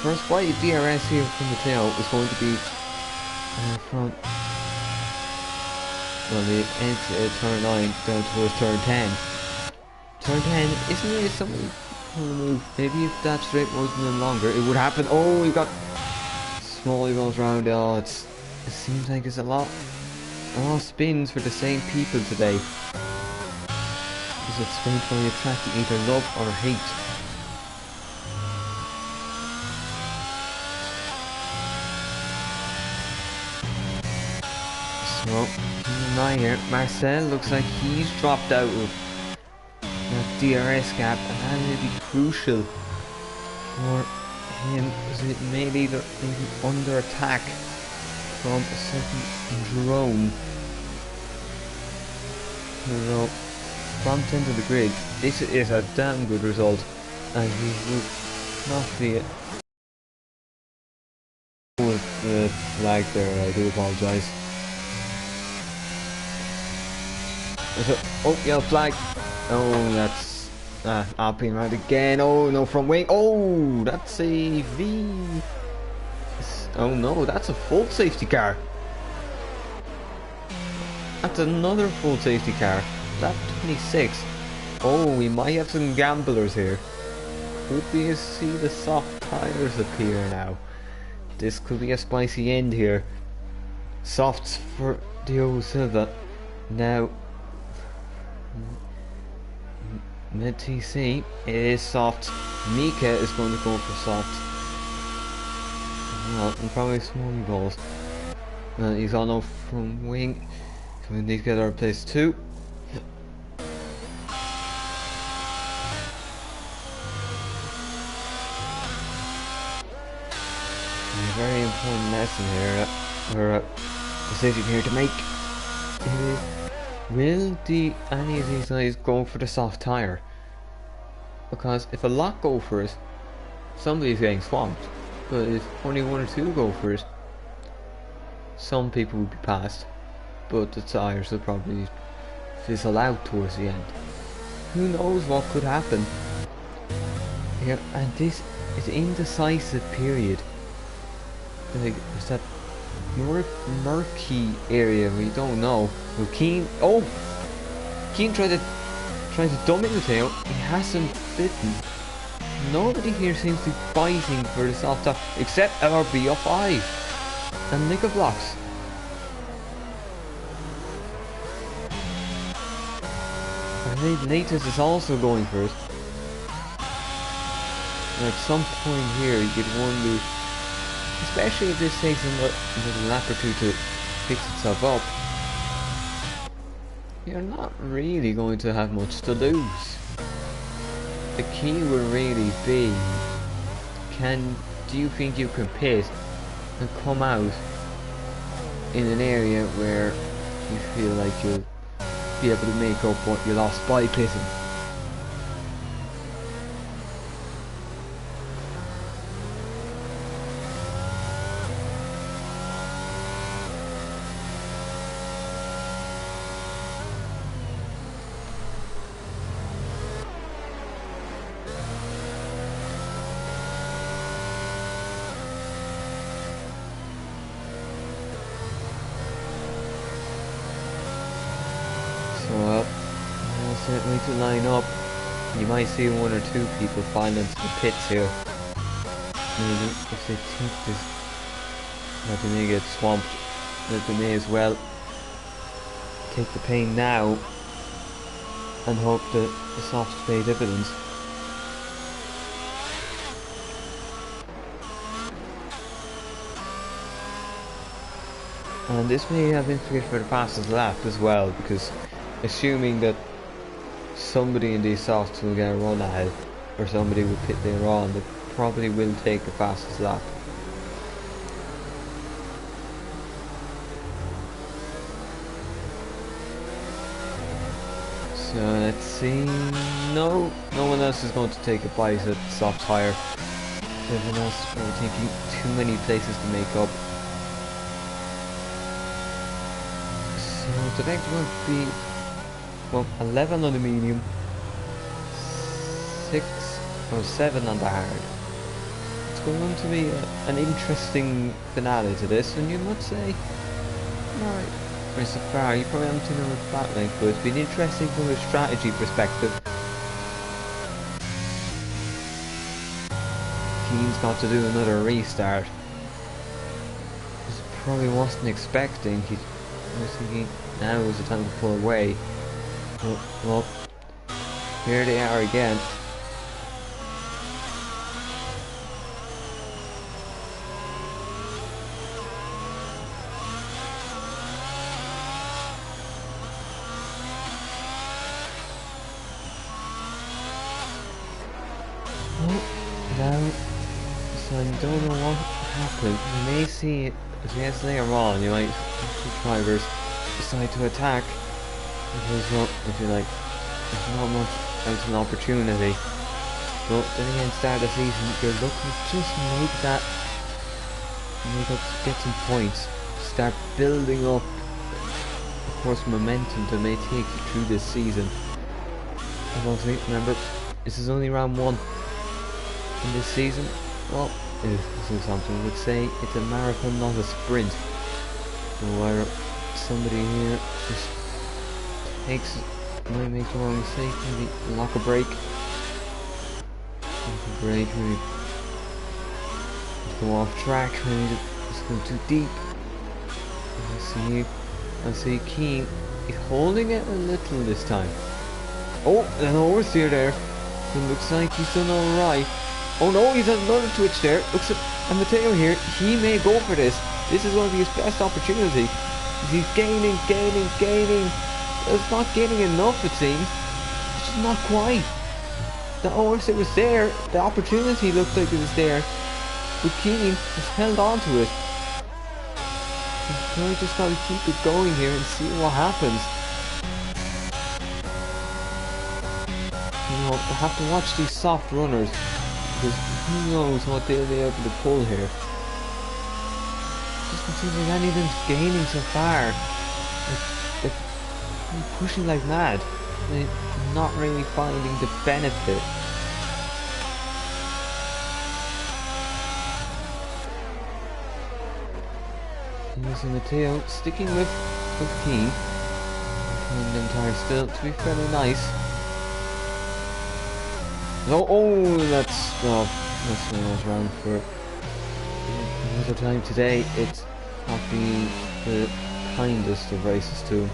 first white DRS here from the tail is going to be from the exit turn 9 down towards turn 10. Turn 10 isn't really something on the move. Maybe if that straight wasn't any longer, it would happen. Oh, he got small, he goes round. Oh, it seems like it's a lot of spins for the same people today. because it's painfully attracting either love or hate. So, keep an eye here. Marcel looks like he's dropped out of that DRS gap, and that will be crucial for him, because it may be under attack from a certain drone. So, front end of the grid, this is a damn good result, and he would not be with the flag there. I do apologise. So, oh, yellow flag. Oh, that's Alpine right again. Oh no, from wing. Oh, that's a V. Oh no, that's a full safety car. That's another full safety car. Lap 26. Oh, we might have some gamblers here. Could we see the soft tires appear now? This could be a spicy end here. Softs for Diogo Silva. Now, mid TC, it is soft. Mika is going to go for soft. Well, and probably small balls. He's on off from wing. So we need to get our place too. A very important lesson here, or decision here to make. Will any of these guys go for the soft tire? Because if a lot go for it, somebody's getting swamped. But if only one or two go for it, some people will be passed. But the tires will probably fizzle out towards the end. Who knows what could happen? Yeah, and this is indecisive period. Like, there's that murky area we don't know. Well, Keane tried to dump it in the tail. He hasn't bitten. Nobody here seems to be fighting for the soft top except our BO5 and Nickel Blocks. I think Natus is also going for it. And at some point here you could wonder, especially if this takes a lap or two to fix itself up, you're not really going to have much to lose. The key will really be, do you think you can pit and come out in an area where you feel like you'll be able to make up what you lost by pitting? Well, certainly to line up. You might see one or two people filing into the pits here. Maybe if they think that they may get swamped, that they may as well take the pain now and hope that the softs pay dividends. And this may have implications for the fastest lap as well, because assuming that somebody in these softs will get a run ahead, or somebody will pit later on, they probably will take the fastest lap. So let's see. No one else is going to take a bite at the soft tire. Everyone else is probably taking too many places to make up. So the next one will be, well, 11 on the medium, 6 or 7 on the hard. It's going to be an interesting finale to this, and you might say, alright, for so far you probably haven't seen enough flat length, but it's been interesting from a strategy perspective. Keane's got to do another restart. He probably wasn't expecting. He was thinking now is the time to pull away. Well, Here they are again. Oh, now, so I don't know what happened. You may see it against later on. You might see drivers decide to attack because, well, if you like, there's not much out of an opportunity. But then again, start of the season, you're looking to just get some points, start building up, of course, momentum that may take you through this season. And obviously, remember, this is only round 1 in this season. Well, as something would say, it's a marathon, not a sprint. Where somebody here just might make the wrong mistake, maybe lock a brake. Maybe go off track, maybe just go too deep. I see Keane is holding it a little this time. Oh, an oversteer there. It looks like he's done alright. Oh no, he's had another twitch there. Looks at Matteo here. He may go for this. This is going to be his best opportunity. He's gaining. It's not gaining enough, it seems. It's just not quite. The oversteer was there. The opportunity looked like it was there. But Keane has held on to it. So I just got to keep it going here and see what happens. You know, I have to watch these soft runners, because who knows what they'll be able to pull here. Just seems like any of them's gaining so far. They're pushing like mad. They're not really finding the benefit. Using Matteo, sticking with Keane. Keeping them tires still to be fairly nice. Oh, that's what I was around for another time today. It's not been the kindest of races too.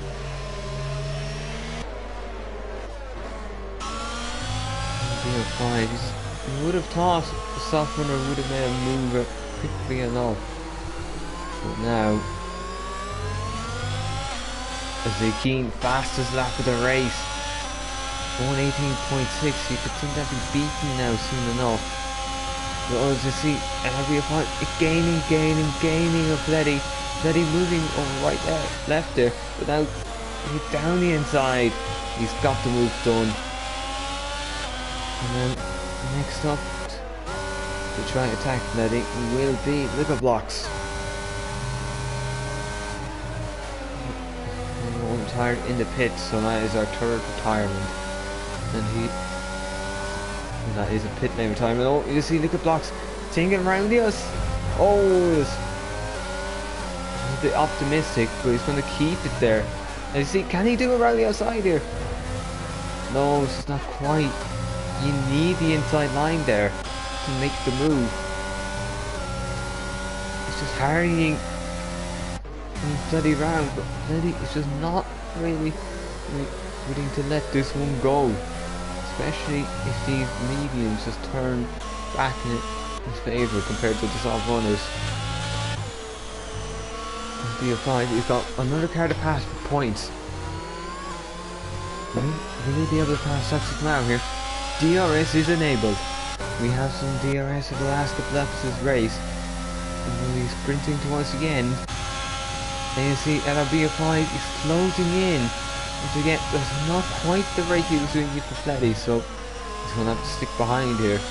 You would have thought the soft runner would have made a move quickly enough. But now, as the Keane fastest lap of the race, 118.6, you could think that'd be beaten now soon enough. But as you see, gaining of Letty. Letty moving over right there, left there, but now down the inside. He's got the move done. And then next up to try and attack Letty will be Liquor Blocks. Retired in the pit, so that is our third retirement. And that is a pit lane retirement. Oh, you see Liquor Blocks taking around us. Oh, he's a bit optimistic, but he's going to keep it there. And you see, can he do it around the outside here? No, it's just not quite. You need the inside line there to make the move. It's just harrying bloody round, but Bloody is just not really willing to let this one go. Especially if these mediums just turn back in his favour compared to the soft runners. BF5, we've got another car to pass for points. Will he be able to pass Toxic now here? DRS is enabled. We have some DRS for the last couple laps of this race. And we'll be sprinting towards the end. And you see LRBF5 is closing in. Once again, there's not quite the rate he was doing it for Fletty, so he's going to have to stick behind here.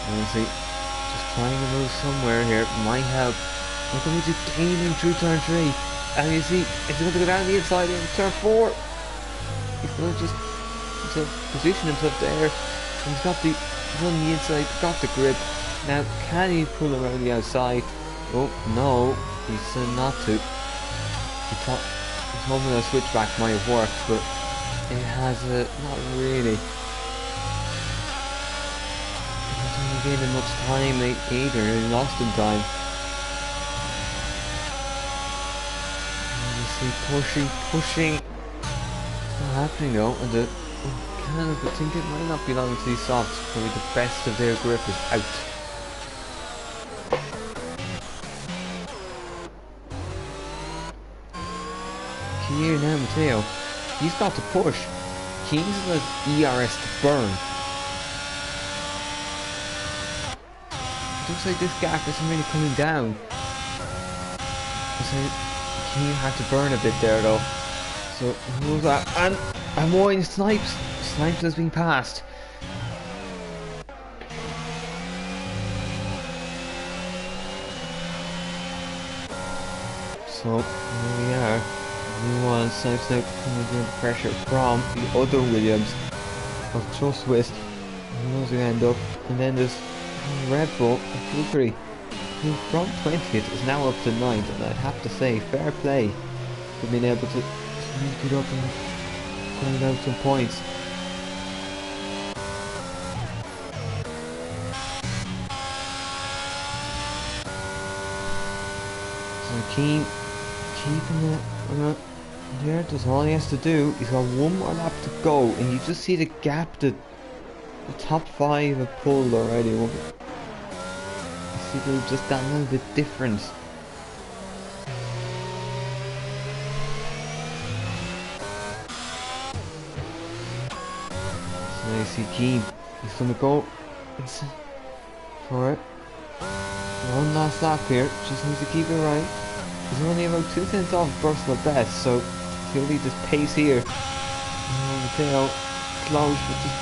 And you see, just trying to move somewhere here might help. Look at him just gaining through turn 3. And you see, if he's going to go down the inside in turn 4, he's going to just position himself there. And he's on the inside, got the grip. Now, can he pull around the outside? Oh, no, he said not to. He thought he's hoping a switchback might have worked, but it has not really. He hasn't really gained much time either, he lost in time. And you see, pushing. happening though, and the mechanic I think it might not belong to these softs. Probably the best of their grip is out. Here now Matteo, he's got to push. King's got ERS to burn. Looks like this gap isn't really coming down. So King had to burn a bit there though. So who's that? And Moyne snipes. Snipes has been passed. So here we are. New one snipes now coming under pressure from the other Williams of Trust West. Who knows who end up? And then there's Red Bull and Flukery, who from 20th is now up to 9th, and I'd have to say fair play for being able to sneak it up and find out some points. So Keane keeping it there, that's all he has to do. He's got one more lap to go, and you just see the gap that the top 5 have pulled already. You see there's just that little bit difference. So now you see Keane, he's gonna go for it. One last lap here, just needs to keep it right. He's only about 2/10 off personal best, so he'll need this pace here. Matteo close, but just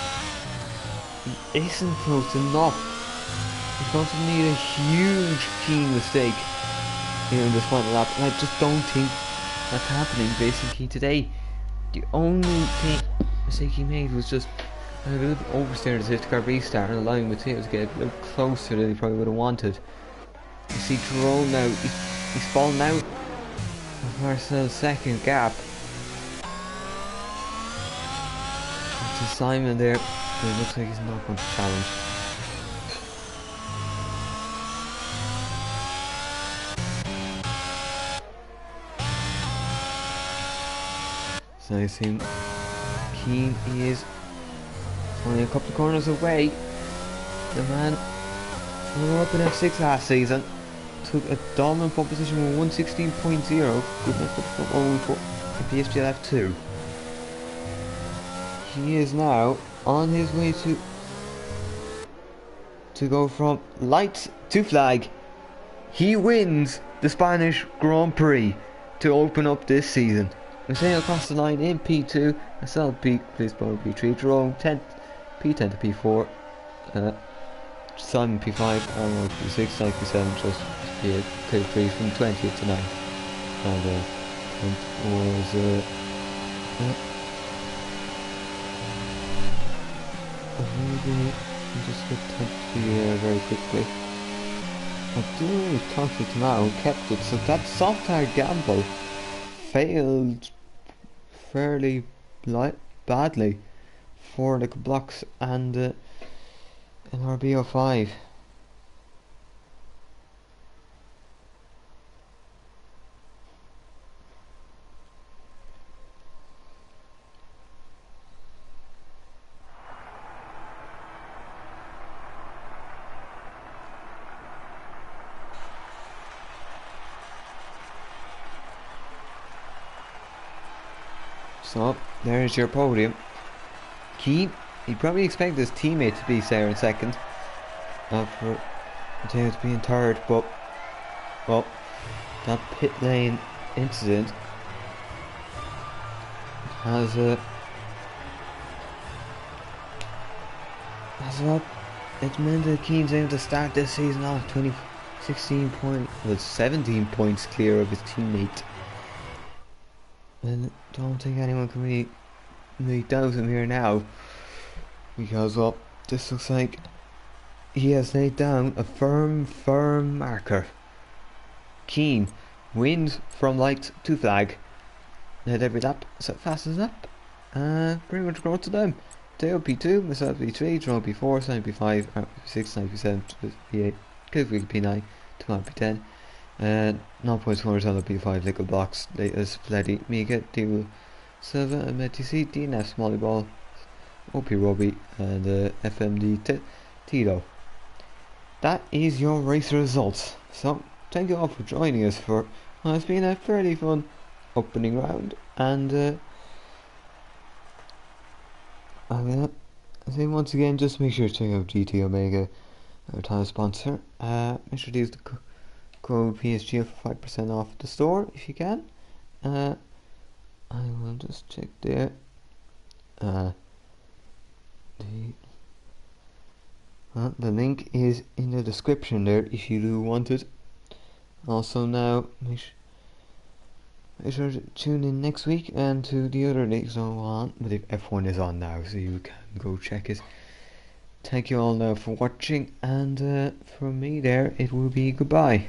he isn't close enough. He's going to need a huge Keen mistake here in this final lap, and I just don't think that's happening basically today. The only mistake he made was just a little bit oversteer the safety car restart and allowing Matteo to get a little closer than he probably would have wanted. You see Jerome now, he's fallen out of Marcel's second gap. It's Simon there, but it looks like he's not going to challenge. So I see Keane, he is only a couple of corners away. The man who up in F6 last season took a dominant pole position with 116.0. Good enough for only for PSGL F2. He is now on his way to go from lights to flag. He wins the Spanish Grand Prix to open up this season. We're sailing across the line in P2, Marcel please ball P3, Jerome 10th, P10 to P4, Simon P5, Arnold P6, Nike P7, just P8, K3 from 20th to 9th. And was maybe just get to the air very quickly. I do talk to tomorrow and kept it, so that soft tire gamble failed fairly badly for the blocks and an RBO5. So, there's your podium. Keane, he'd probably expect his teammate to be there in second. Not for Matteo to be in third, but, well, that pit lane incident has it's meant that Keane's able to start this season off 17 points clear of his teammate. And don't think anyone can really doubt him here now, because well, this looks like he has laid down a firm marker. Keane wins from lights to flag. Led every lap, so fastest lap. Pretty much growth to them. Dale P2, myself P3, Jerome P4, Simon P5, P6, 9 P7, P8, Kivig P9, Toman P10. 0.4 P5 liquid blocks, latest Fleddy, Mika, Deal Silva and MTC, DNF Smallyball, OP Robbie, and FMD Tito. That is your race results. So thank you all for joining us for well, it's been a fairly fun opening round, and I'm gonna say once again, just make sure to check out GT Omega, our title sponsor. Make sure to use the code PSGL for 5% off the store if you can. I will just check there. The link is in the description there if you do want it. Also now, make sure to tune in next week and to the other leagues on. But if F1 is on now, so you can go check it. Thank you all now for watching, and from me there, it will be goodbye.